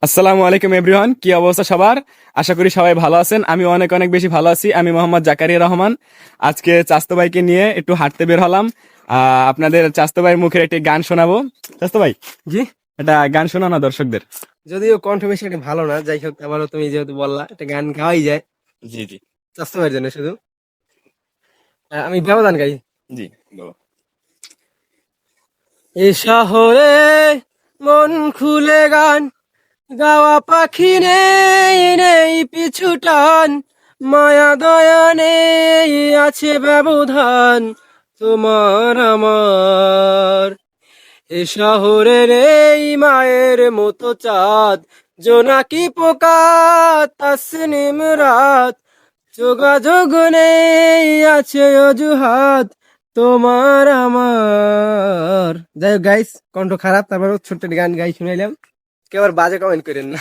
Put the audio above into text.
আসসালামু আলাইকুম এভরিওয়ান, কি অবস্থা সবার? আশা করি সবাই ভালো আছেন। আমি অনেক অনেক বেশি ভালো আছি। আমি মোহাম্মদ জাকারিয়া রহমান। আজকে চাস্তো ভাইকে নিয়ে একটু হাঁটতে বের হলাম। আপনাদের চাস্তো ভাইয়ের মুখের একটি গান শোনাবো। চাস্তো ভাই, জি। এটা গান শোনাও না দর্শকদের। যদিও কণ্ঠ বেশি একটা ভালো না, যাই হোক আবারও তুমি যেহেতু বললা একটা গান গাওয়াই যায় জি জি স্বাস্থ্য ভাইয়ের জন্য শুধু। আমি ব্যবধান গাই। জি বলো। এ শহরে মন খুলে গান গাওয়া পাখি নেই, নেই পিছু টান, মায়া দয়া নেই, আছে ব্যবধান তোমার আমার। এ শহরের এই মায়ের মতো চাঁদ, জোনাকি পোকা, তাসনিম রাত, যোগাযোগ নেই, আছে অজুহাত তোমার আমার। যাই হোক গাইস, কণ্ঠ খারাপ, তারপর ছোট্ট একটা গান গাই শুনাইলাম, কেউ আর বাজে কমেন্ট করেন না।